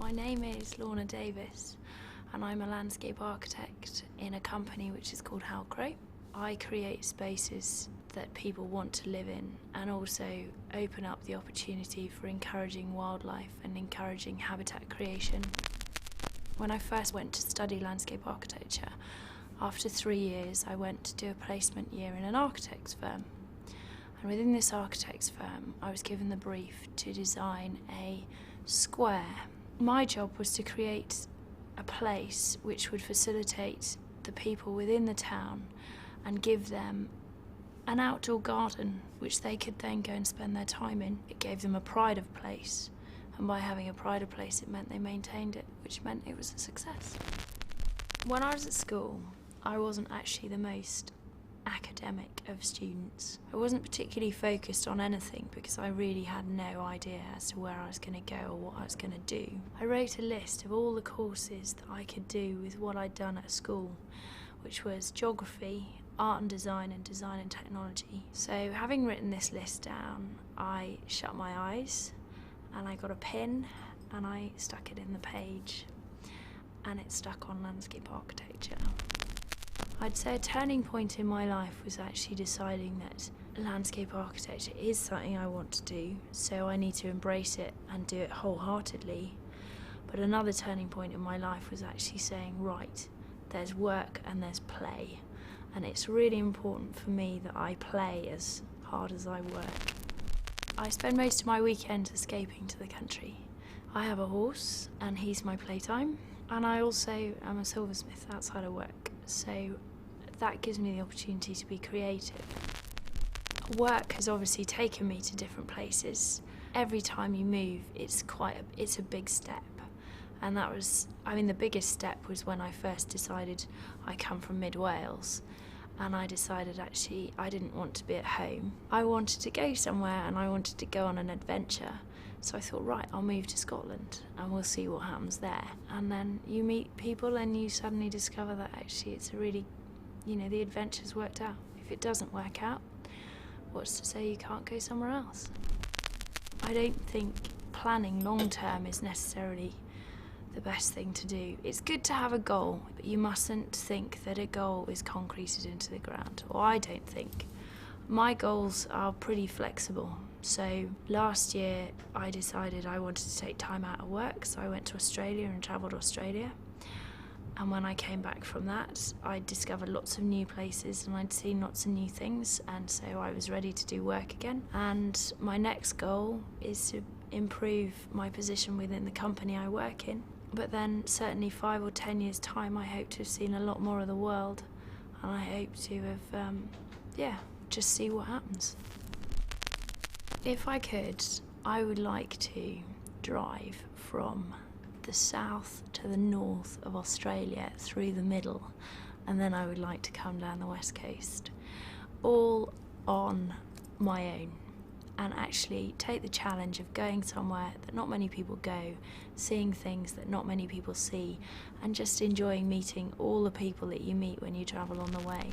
My name is Lorna and I'm a landscape architect in a company which is called icould. I create spaces that people want to live in and also open up the opportunity for encouraging wildlife and encouraging habitat creation. When I first went to study landscape architecture, after 3 years I went to do a placement year in an architect's firm. And within this architect's firm, I was given the brief to design a square. My job was to create a place which would facilitate the people within the town and give them an outdoor garden which they could then go and spend their time in. It gave them a pride of place, and by having a pride of place it meant they maintained it, which meant it was a success. When I was at school, I wasn't actually the most academic of students. I wasn't particularly focused on anything because I really had no idea as to where I was going to go or what I was going to do. I wrote a list of all the courses that I could do with what I'd done at school, which was geography, art and design and technology. So having written this list down, I shut my eyes and I got a pin and I stuck it in the page, and it stuck on landscape architecture. I'd say a turning point in my life was actually deciding that landscape architecture is something I want to do, so I need to embrace it and do it wholeheartedly. But another turning point in my life was actually saying, right, there's work and there's play, and it's really important for me that I play as hard as I work. I spend most of my weekends escaping to the country. I have a horse and he's my playtime, and I also am a silversmith outside of work, so that gives me the opportunity to be creative. Work has obviously taken me to different places. Every time you move, it's a big step. And that was, the biggest step was when I first decided I come from mid-Wales, and I decided actually I didn't want to be at home. I wanted to go somewhere and I wanted to go on an adventure. So I thought, right, I'll move to Scotland and we'll see what happens there. And then you meet people and you suddenly discover that actually it's a really, the adventure's worked out. If it doesn't work out, what's to say you can't go somewhere else? I don't think planning long term is necessarily the best thing to do. It's good to have a goal, but you mustn't think that a goal is concreted into the ground, or I don't think. My goals are pretty flexible. So last year I decided I wanted to take time out of work, so I went to Australia and travelled Australia. And when I came back from that, I discovered lots of new places and I'd seen lots of new things, and so I was ready to do work again. And my next goal is to improve my position within the company I work in. But then certainly 5 or 10 years' time, I hope to have seen a lot more of the world, and I hope to have, just see what happens. If I could, I would like to drive from the south to the north of Australia through the middle, and then I would like to come down the west coast, all on my own, and actually take the challenge of going somewhere that not many people go, seeing things that not many people see, and just enjoying meeting all the people that you meet when you travel on the way.